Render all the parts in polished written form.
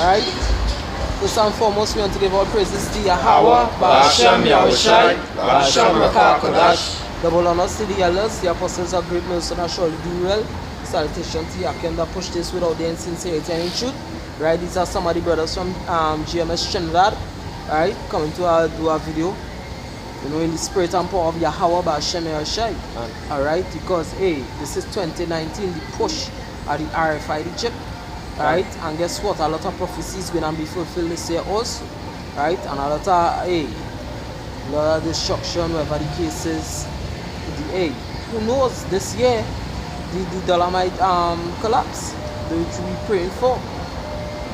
Alright? First and foremost, we want to give all praises to Yahweh, Ba'ashem Yahushai, Ba'ashem Rakah Kodash. Double honors to the elders, the apostles of great mercy and surely do well. Salutation to Yakim that push this with audience sincerity and in truth. Right, these are some of the brothers from GMS Trinidad. Alright, coming to do a video. You know, in the spirit and power of Yahweh Ba'ashem Yahushai. Alright, because hey, this is 2019, the push of the RFID chip. Right, and guess what? A lot of prophecies going to be fulfilled this year also. Right, and a lot of a lot of destruction, whatever the case is. Who knows this year the dollar might collapse, which we praying for.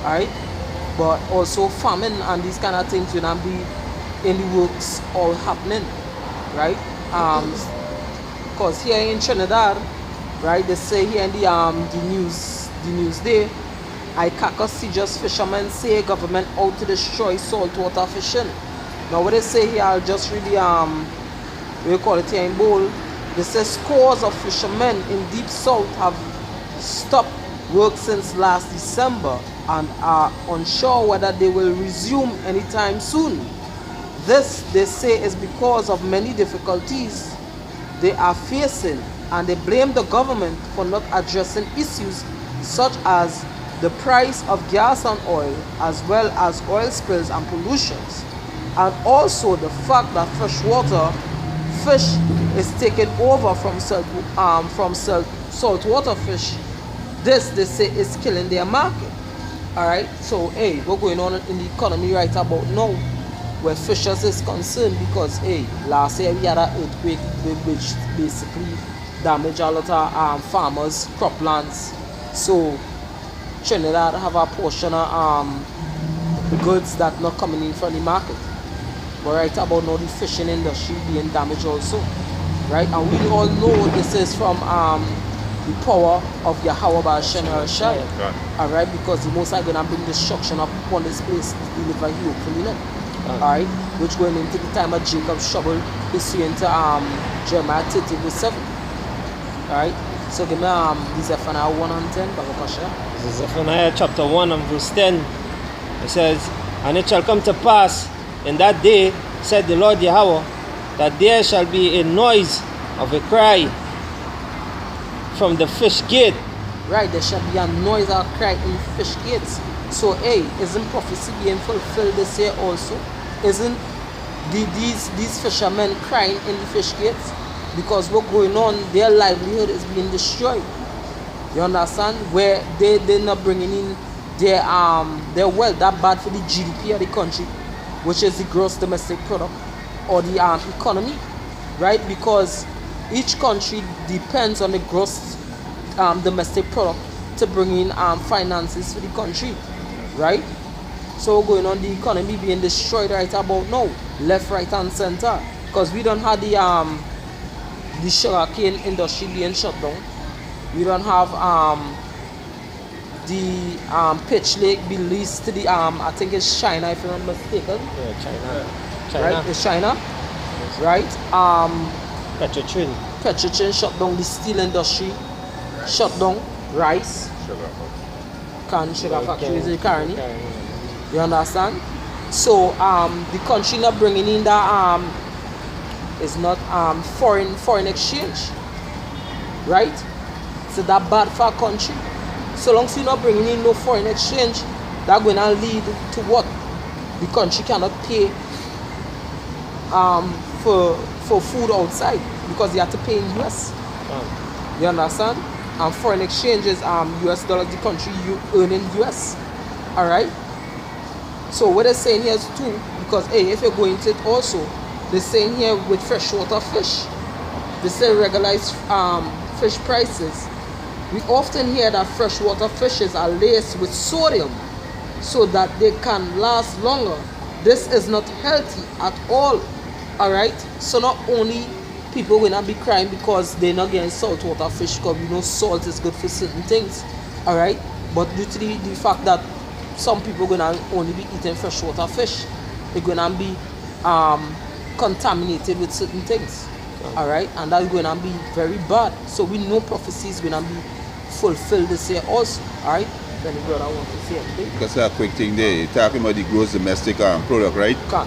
Alright, but also famine and these kind of things will not be in the works all happening. Right, because here in Trinidad, right, they say here in the news there, Icacus fishermen say government out to destroy saltwater fishing. Now what they say here, I'll just really we call it here in bold. They say scores of fishermen in deep south have stopped work since last December and are unsure whether they will resume anytime soon. This, they say, is because of many difficulties they are facing, and they blame the government for not addressing issues such as the price of gas and oil, as well as oil spills and pollutions, and also the fact that freshwater fish is taken over from saltwater fish. This, they say, is killing their market. Alright, so hey, what's going on in the economy right about now where fishers is concerned? Because hey, last year we had an earthquake which basically damaged a lot of farmers' croplands. So Trinidad have a portion of goods that not coming in from the market. But right about now the fishing industry being damaged also. Right, and we all know this is from the power of Yahweh Ba'ashem Yahushai. Alright, because the Most High gonna bring destruction upon this place to deliver you hopefully. Alright, which going into the time of Jacob's trouble is into Jeremiah 30 verse 7. Alright, so give me Zephaniah 1 and 10, Babakasha. This is Zephaniah chapter 1 and verse 10. It says, "And it shall come to pass in that day, said the Lord Yahweh, that there shall be a noise of a cry from the fish gate." Right, there shall be a noise or cry in the fish gates. So hey, isn't prophecy being fulfilled this year also? Isn't these fishermen crying in the fish gates? Because what's going on, their livelihood is being destroyed. You understand? Where they're not bringing in their wealth that bad for the GDP of the country, which is the gross domestic product or the economy, right? Because each country depends on the gross domestic product to bring in finances for the country, right? So going on, the economy being destroyed right about now, left, right, and center, because we don't have the sugarcane industry being shut down. We don't have the pitch lake be leased to the I think it's China, if I'm not mistaken. Yeah, China. Right, it's China. Yes. Right. Petrotrin shut down the steel industry, shut down rice, sugar factories in Caroni. You understand? So the country not bringing in that is not foreign exchange, right? So that bad for a country. So long as you're not bringing in no foreign exchange, that's going to lead to what? The country cannot pay for food outside because they have to pay in US. You understand? And foreign exchange is US dollars, the country you earn in US. Alright? So what they're saying here is too, because hey, if you're going to it also, they're saying here with freshwater fish, they say regularized fish prices. We often hear that freshwater fishes are laced with sodium so that they can last longer. This is not healthy at all. Alright? So not only people will not be crying because they're not getting saltwater fish, because we know salt is good for certain things. Alright? But due to the fact that some people are going to only be eating freshwater fish, they're going to be contaminated with certain things. Alright? And that's going to be very bad. So we know prophecy is going to be fulfilled this year also. Alright? Any brother want to say anything? Because a quick thing there, you're talking about the gross domestic product, right? Can.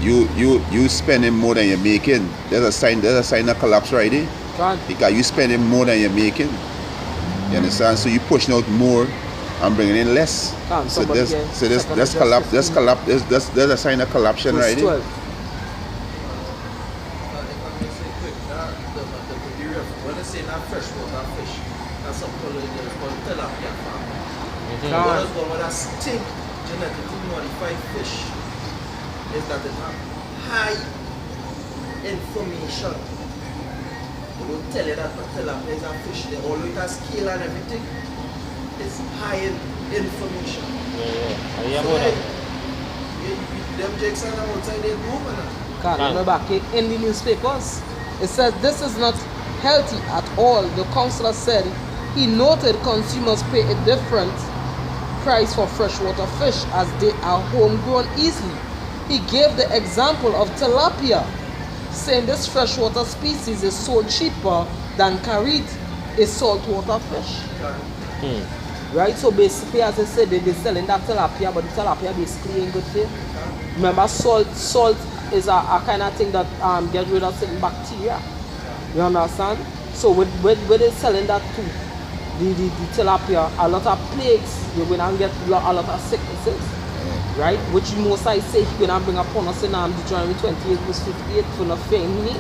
You spending more than you're making. There's a sign of collapse right there. Can. Because you spending more than you're making. You understand? So you pushing out more and bringing in less. Can. So Somebody there's get so there's second there's adjust collapse 15. there's a sign of collapsion Verse right there. 12. When they say not freshwater fish, that's some colonials called tilapia farming. Can. What is going with that stink genetically modified fish is that it have high information. They don't tell you that, but tilapia is a fish. They all with a scale and everything. It's high in information. Yeah, So, about hey, that. them jakes are outside their room and that. Can. You know back in the newspapers, it says this is not healthy at all. The counselor said he noted consumers pay a different price for freshwater fish as they are homegrown easily. He gave the example of tilapia, saying this freshwater species is sold cheaper than carite, a saltwater fish. Right? So basically, as I said, they're selling that tilapia, but the tilapia basically ain't good for you. Remember, salt is a kind of thing that get rid of certain bacteria. You understand? So with they selling that too, the tilapia, a lot of plagues, you're gonna get a lot of sicknesses. Right? Which most I say he's gonna bring upon us in Deuteronomy 28 verse 58 for not fearing me.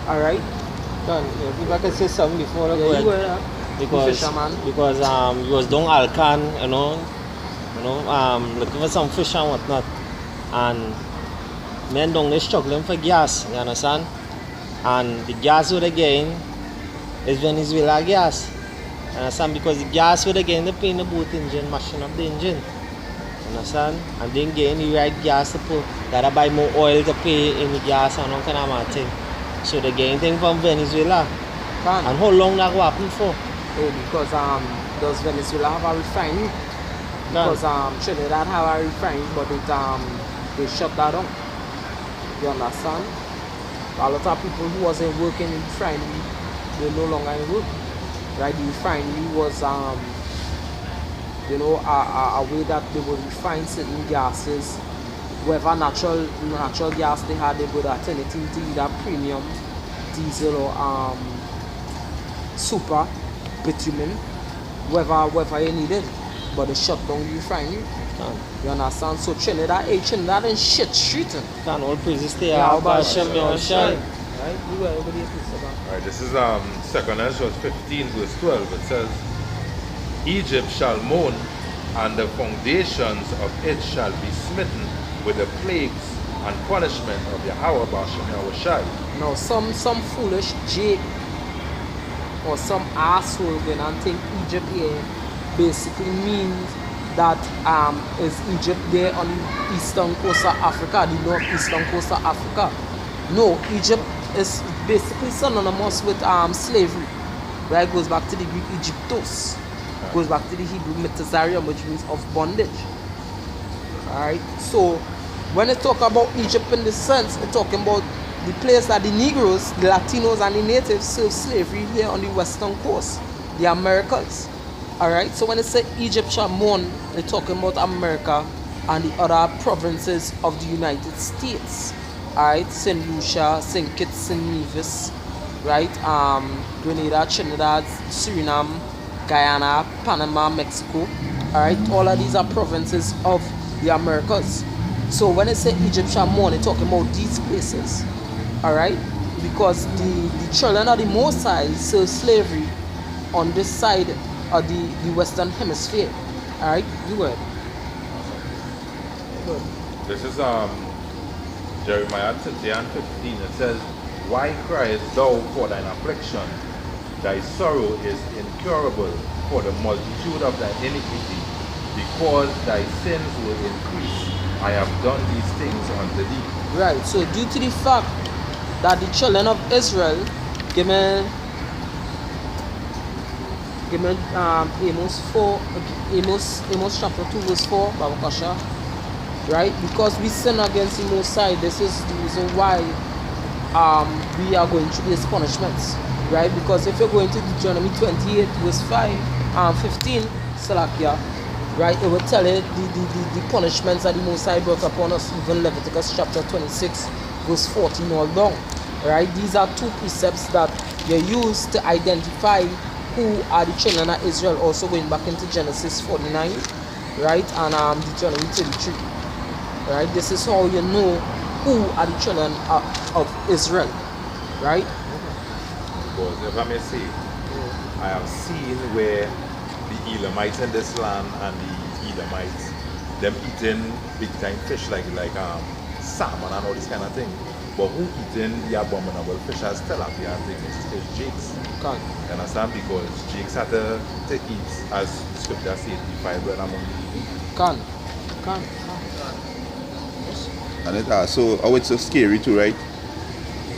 Alright? Done. If I can say something before I go Yeah, you ahead. were Because you was down Alcan, looking for some fish and whatnot, and men down there struggling for gas, you understand? And the gas with again is Venezuela gas, you understand? Because the gas with again they pay in the boat engine, mashing up the engine, you understand? And then again you ride gas to put, gotta buy more oil to pay in the gas and all kind of mad thing. So they getting thing from Venezuela. And how long that will happen for? Oh, because does Venezuela have a refinery? Because Trinidad have a refinery, but they shut that down. You understand? A lot of people who wasn't working in the refinery, they're no longer in work. Right? The refinery was a way that they would refine certain gases. Whatever natural gas they had, they would turn it into either premium, diesel, or super bitumen, whatever you needed, but they shut down the refinery. You understand? So Trinidad and shit streeting. Can all praises stay Yeah, out, but Hashem Yahushai. Right? You were everybody about. Alright, this is 2nd Ezra 15 verse 12. It says, Egypt shall mourn, and the foundations of it shall be smitten with the plagues and punishment of Yahweh Hashem Yahushai. Now some foolish Jake or some asshole gonna think Egypt here basically means that is Egypt there on the eastern coast of Africa, the northeastern coast of Africa. No, Egypt is basically synonymous with slavery. Right? Goes back to the Greek Egyptos. Goes back to the Hebrew Metazarium, which means of bondage. Alright? So when they talk about Egypt in this sense, they're talking about the place that the Negroes, the Latinos and the natives served slavery here on the western coast, the Americas. Alright, so when they say Egypt shall mourn, they're talking about America and the other provinces of the United States. Alright, St. Lucia, St. Kitts, St. Nevis, right? Grenada, Trinidad, Suriname, Guyana, Panama, Mexico. Alright, all of these are provinces of the Americas. So when they say Egypt shall mourn, they're talking about these places. Alright? Because the children of the Most High serve slavery on this side of the Western Hemisphere. Alright? You go ahead. This is Jeremiah 30 and 15. It says, Why criest thou for thine affliction? Thy sorrow is incurable for the multitude of thy iniquity, because thy sins will increase. I have done these things unto thee. Right, so due to the fact that the children of Israel, given Amos chapter 2 verse 4, Babakasha, right? Because we sin against the Most High, this is the reason why we are going through these punishments, right? Because if you're going to Deuteronomy 28 verse 15, Salakia, right? It will tell you the punishments that the Most High brought upon us, even Leviticus chapter 26, verse 14 all down. Right? These are two precepts that you use to identify who are the children of Israel, also going back into Genesis 49, right? And Deuteronomy 33. Right? This is how you know who are the children of Israel. Right? Because if I may say, I have seen where the Elamites in this land and the Edomites, them eating big time fish like salmon and all this kind of thing. But who eating the abominable fish as tilapia and things is Jakes. Can. You understand? Because Jakes had to eat, as scripture says, the five bread among the living. Can. And it also, oh, it's so scary too, right?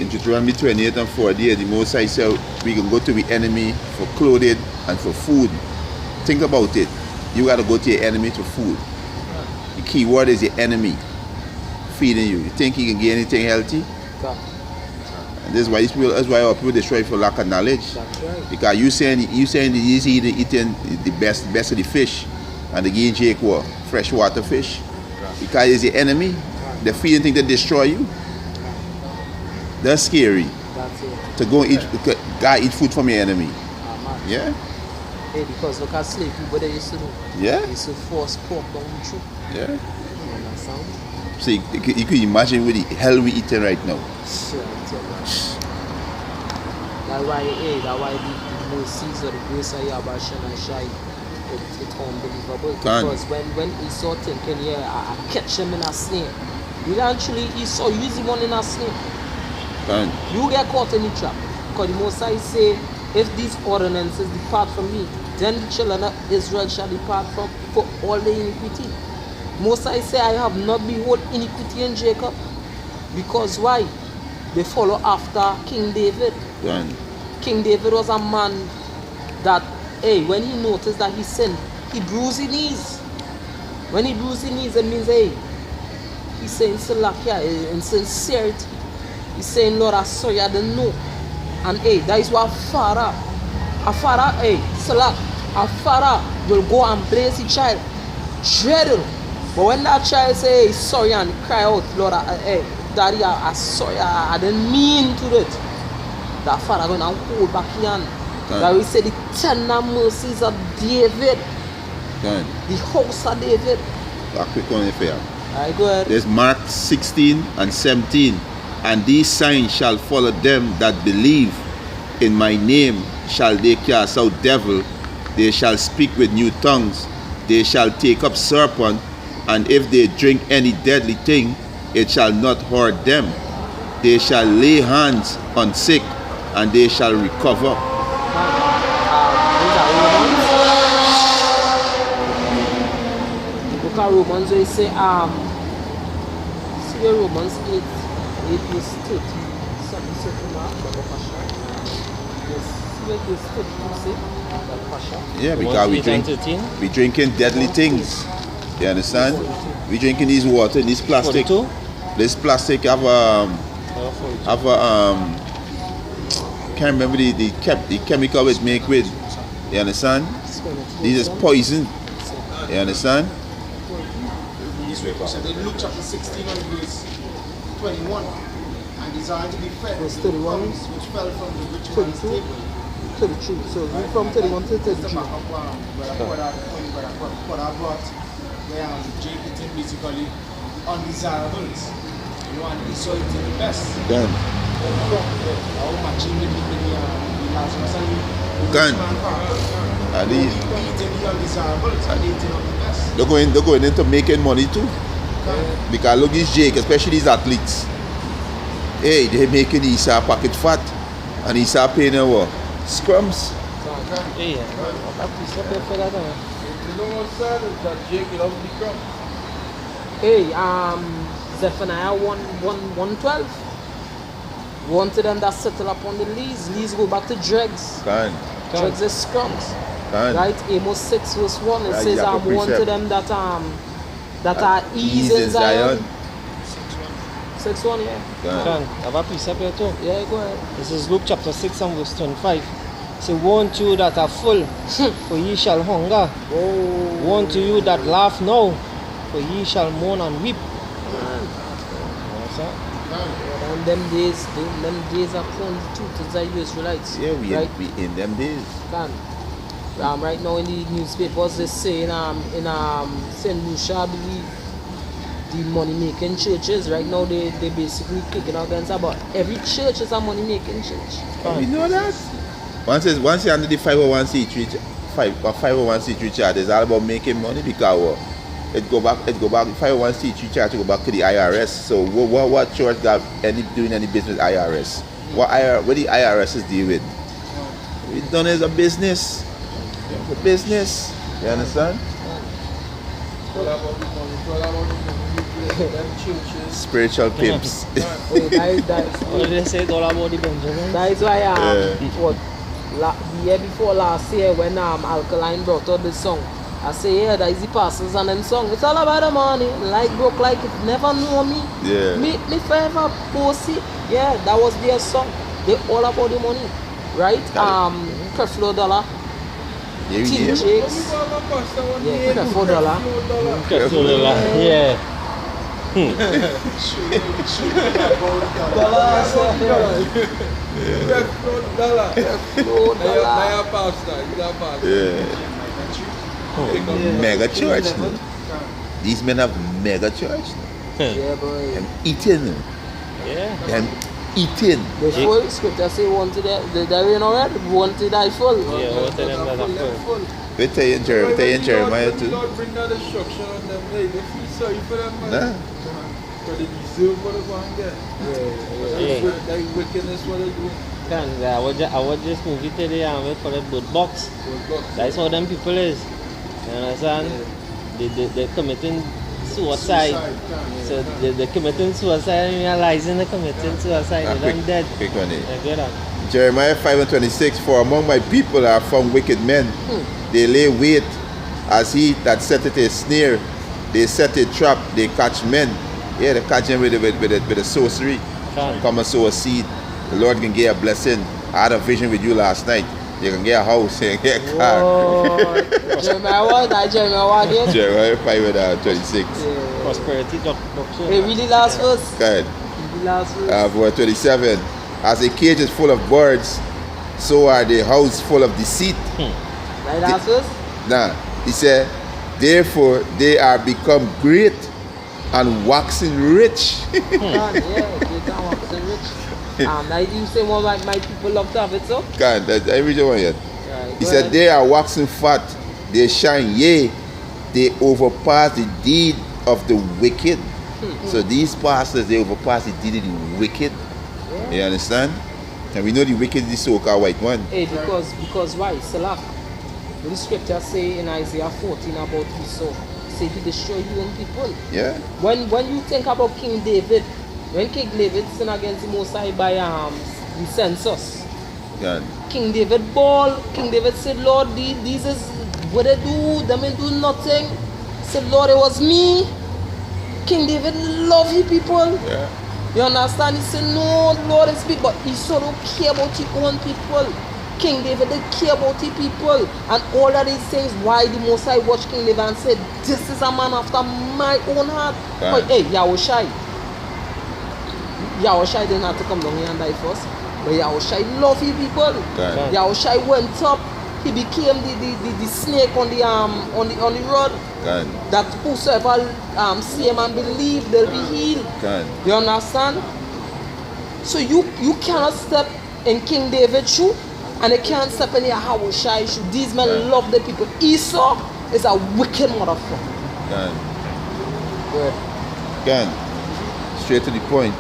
In Deuteronomy 28 and 40, the Most High said we can go to the enemy for clothing and for food. Think about it. You got to go to your enemy for food. The key word is your enemy feeding you. You think you can get anything healthy? Can. And that's why our people destroy for lack of knowledge. That's right. Because you saying he's eating the best of the fish, and the game Jake what? Freshwater fish. Because it's your enemy. The feeding thing that destroy you. That's scary. That's it. To go eat food from your enemy. Man. Yeah? Hey, because look at slave people they used to do. Yeah? They used to force pork down the throat. Yeah. You understand? So you could imagine what the hell we eating right now. Sure, I tell you. That's why the mercies or the grace of Yahweh and Shai, it's unbelievable. Can. Because when Esau thinking, I catch him in a snare. Eventually Esau use him one in a snare. Can. You get caught in the trap. Because the Most High say, if these ordinances depart from me, then the children of Israel shall depart from for all the iniquity. Most High say, I have not behold iniquity in Jacob. Because why? They follow after King David. Can. King David was a man that, when he noticed that he sinned, he bruised his knees. When he bruised his knees, it means, he's saying Salakia in sincerity. He's saying, Lord, I'm sorry, I didn't know. And that is what a father, Salak, a father will go and bless the child, dreadful. But when that child say sorry and cry out, Lord, Daddy, I'm sorry, I didn't mean to do it. That father gonna hold back his hand. That we say the tender mercies of David, Can. the house of David. A quick one if you have. Alright, go ahead. There's Mark 16 and 17. And these signs shall follow them that believe. In my name shall they cast out devil. They shall speak with new tongues. They shall take up serpent. And if they drink any deadly thing, it shall not hurt them. They shall lay hands on sick, and they shall recover. These are Romans. The book of Romans, where it say, see where Romans 8 verse 30. Something said to Mark, the Pasha. Yes, see where verse 30 say, the Pasha. Yeah, because we drinking deadly things. You understand? We drinking these water, this plastic. 42? This plastic have can't remember the chemical it's make with. You understand? This is poison. You understand? So they Luke chapter 16 and verse 21, and desired to be fed Verse with the 31. crumbs which fell from the rich man's 32. table. 33. So read from 31 to It's the 33. back of what I brought, where Jake eating basically undesirables. You know, and Esau eating the best. Done. How matching with the Lazarus and the Done. rich man part. Are these Eating the undesirables and eating of the best. they're going into making money too? Because look this Jake, especially these athletes. They're making Esau pocket fat, and Esau paying them what? Scrums. Yeah. You know what's sad is that Jake loves the crumb. Zephaniah 1:12. One to them that settle upon the lees. Lees go back to dregs. Can. Dregs is scrums. Can. Right? Amos 6 verse 1. It Right, says, Jacob one to precept. them that are ease in Zion. 6:1, yeah. Can. Can. Have a precept here too. Yeah, go ahead. This is Luke chapter 6 and verse 25. Say, woe unto you that are full, for ye shall hunger. Woe unto you that laugh now, for ye shall mourn and weep. What's that? And them days are prone to the Israelites. Yeah, we in them days. Can. Right now in the newspapers they say in St. Lucia, I believe, the money making churches right now they basically kicking against about every church is a money making church. You know that? Once you're under the 501c3 chart, it's all about making money because it go back 501c3 chart to go back to the IRS. So what church got doing any business with IRS? What the IRS is deal with? It's done as a business. The business. You understand? Spiritual pimps. That What did they say? It's all about the Benjamin. is why the year before last year when Alkaline brought out this song, I say yeah, that is the pastors and them song. It's all about the money. Like broke like it never know me. Yeah. Me forever pussy. Yeah, that was their song. They all about the money. Right? Creflo Dollar. Yeah, we Team did. Jakes. Yeah, Creflo Dollar. Yeah. Mega church. No? These men have mega church. No? Yeah, boy. Them eating. Yeah. Them eating. The full scripture say one to the rain already, one to die full. Yeah, what tell them that are full. We tell you in Jeremiah too. Lord bring that destruction on them. Hey, they feel sorry for them, man. Nah. But they deserve what they want to get. Yeah. That wickedness what they do. Can I watch this movie today and we call it Bird Box. That's how them people is. You understand? They're committing suicide. So they're committing suicide and realizing they're committing suicide. They're done dead. Quick one. You get that? Jeremiah 5:26. For among my people are found wicked men. They lay wait as he that setteth a snare. They set a trap. They catch men. Yeah, they catch them with the sorcery. Come and sow a seed. The Lord can get a blessing. I had a vision with you last night. You can get a house, you can get a car. Jeremiah what? Jeremiah what again? Jeremiah 5:26. Prosperity doctrine. Hey, really last verse? Good. Really last verse? Verse 27. As a cage is full of birds, so are the house full of deceit. Right last verse? Now, he said, therefore they are become great and waxing rich. Yeah, they can walk so rich. Now you say one like my people love to have it so? God, I read the one yet. Right, He go said, ahead. they are waxing fat, they shine, yea, they overpass the deed of the wicked. So these pastors, they overpass the deed of the wicked. You understand? And we know the wicked is the so-called white one. Hey, because why? Salak. The scripture say in Isaiah 14 about Esau, say he destroy you and people. Yeah? When you think about King David, when King David sinned against the Most High by the census, God. King David ball. King David said, Lord, these is what they do. They may do nothing. Said, Lord, it was me. King David love you people. Yeah. You understand? He said, no, Lord is big, but Esau don't care about his own people. King David did care about his people. And all of these things, why the Most High watched King David and said, this is a man after my own heart. Right. But hey, Yahushai didn't have to come down here and die first. But Yahushai love his people. Right. Yahushai went up. He became the snake on the road. God. That whosoever see him and believe, they'll be healed. God. You understand? So you cannot step in King David's shoe and you can't step in Yahushai's shoe. These men Right. love the people. Esau is a wicked motherfucker. God. Good. God. Straight to the point.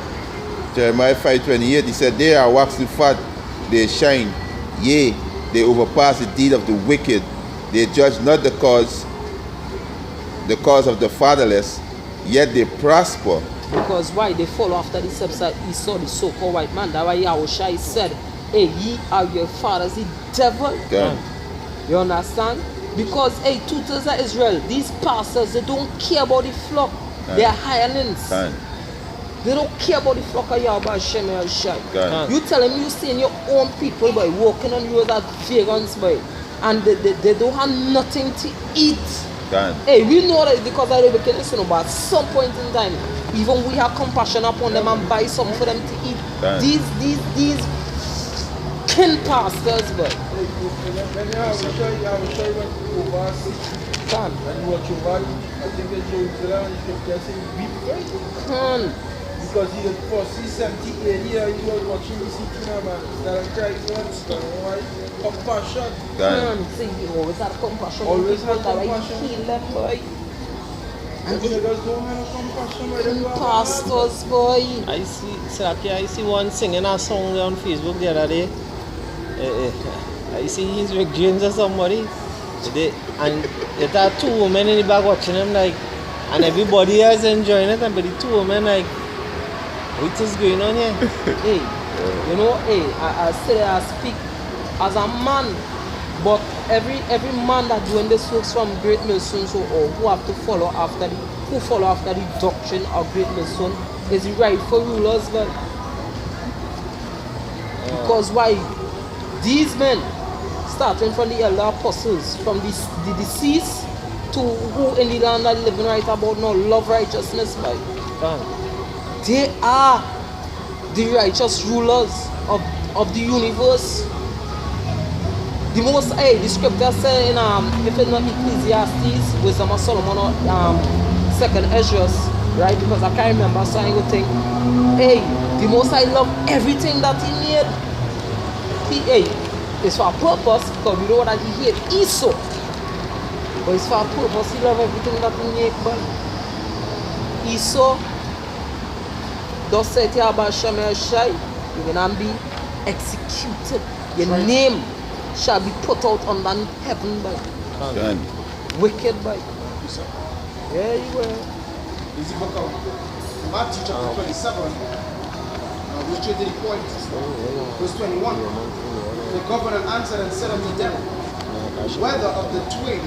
Jeremiah 5:28, he said, they are waxing fat, they shine, yea, they overpass the deed of the wicked. They judge not the cause of the fatherless, yet they prosper. Because why? They follow after the steps of Esau, the so-called white man. That's why Yahushai said, hey, ye are your fathers, the devil. God. You understand? Because, hey, tutors of Israel, these pastors, they don't care about the flock. Right. They are hirelings. God. They don't care about the flock of Yahweh Hashem Yahushai. God. You tell them you seeing your own people by walking on the road as vagans by, and they don't have nothing to eat. God. Hey, we know that because I live in listen, but at some point in time, even we have compassion upon them and buy something for them to eat. God. These kin pastors, but When you have a show went overseas, can and you watch over, I think it's Jerusalem, and you can say, weep, right? can. Because he was for 70 area, he was watching the city now, man. That Christ wants, why? Compassion. God. See, you always have compassion. Always on people have that I compassion. heal them, boy. And the niggas don't have no compassion, why they Kin go out, pastors, boy. I see, Saki, I see one singing a song there on Facebook the other day. I see he's with James or somebody. And there are two women in the back watching him like, and everybody else enjoying it, but the two women like, what is going on here? Hey, you know, hey, I say I speak as a man, but every man that doing this works from Great Millstone, so or who have to follow after the doctrine of Great Millstone is the rightful rulers, but because why? These men, starting from the elder apostles, from the deceased to who in the land are living right about now, love righteousness, by they are the righteous rulers of the universe. The most, the scripture say in if it's not Ecclesiastes, Wisdom of Solomon or Second Ezra, right? Because I can't remember, so I would think, the most I love everything that he made. It's for a purpose, because we know that he hate Esau. But it's for a purpose, he love everything that he made. But Esau, thus said Yahweh Hashem Yahushai, you're gonna be executed. Your name shall be put out under heaven by God. wicked by. Yeah, you will. Is the book of Matthew chapter 27, we straight to the point, verse 21. The governor answered and said unto them, whether of the twain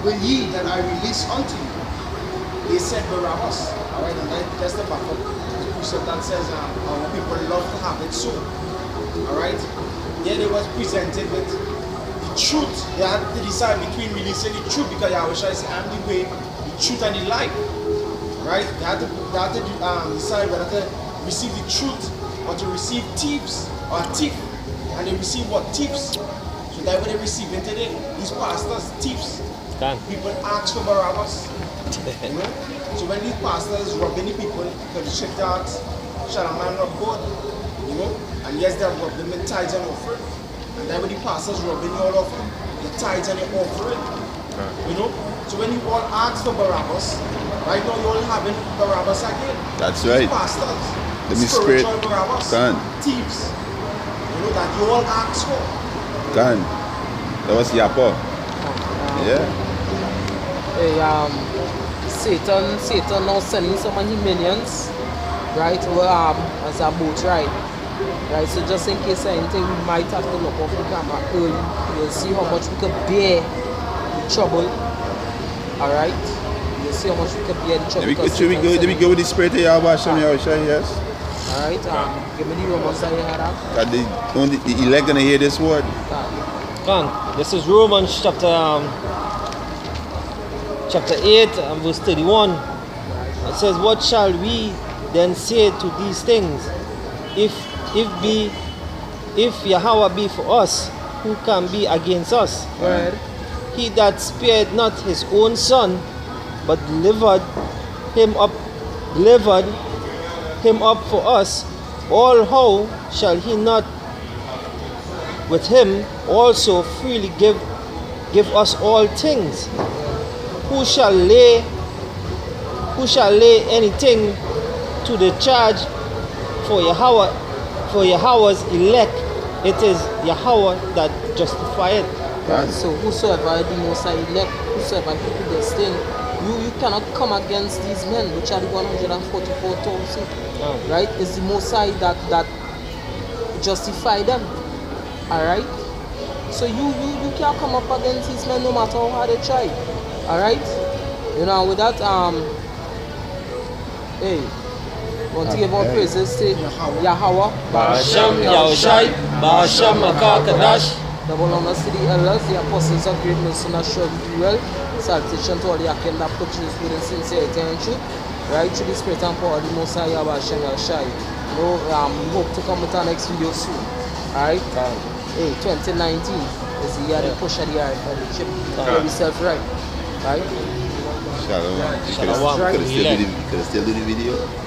will ye that I release unto you? They said Barabbas. Alright, and that's the back up the precept that says our people love to have it so. Alright? There they was presented with the truth. They had to decide between releasing the truth because Yahweh said, I'm the way, the truth and the life. Right? They had to decide whether to receive the truth or to receive thieves or a thief. And they receive what? Thieves. So that when they receive it today, these pastors, thieves. People ask for Barabbas. You know? So when these pastors robbing the people, because the check that shall a man not God, you know? And yes, they rob them with tithes and offering. And then when the pastors robbing you all of them, the tithes and the offering. You know? So when you all ask for Barabbas, right now you all having Barabbas again. That's right. These pastors, Let me spirit. spiritual Barabbas, Can. thieves. You know that you all ask for. God. That was Yapa. Yeah. Hey, Satan now sending some of his minions, right? Well, as a boat, right? Right, so just in case anything, we might have to look off the camera early. You'll see how much we could bear the trouble. Alright? You'll see how much we could bear the trouble. Let me go with the spirit of Yahweh Hashem Yahushai, yes? Alright, give me the Romans that you had up. That the elect gonna hear this word. Come, this is Romans chapter 8 and verse 31. It says, what shall we then say to these things? If Yahweh be for us, who can be against us? Right. He that spared not his own son, but delivered him up for us, all how shall he not with him also freely give us all things? Who shall lay anything to the charge for Yahweh's elect? It is Yahweh that justifieth. Right. So whosoever the Most High elect, whosoever he predestined, you cannot come against these men, which are the 144,000. Right? It's the Most High that justify them. Alright? So you can't come up against these men no matter how hard they try. Alright? You know, with that, Want to give all praises to Yahweh, Ba'ashem Yahushai, Ba'ashem Makakadash. double honors to the elders, the apostles of great mercy, and assure you well. Salutation to all the Akim that purchased with sincerity and truth. Right through the spirit and power of the Most High Yahweh Hashem Yahushai. You know, we hope to come with our next video soon. Alright? Hey, 2019 is the year they push of the earth for the chip. Get yourself right. Right? Shalom. Shalom. Could have still do the video.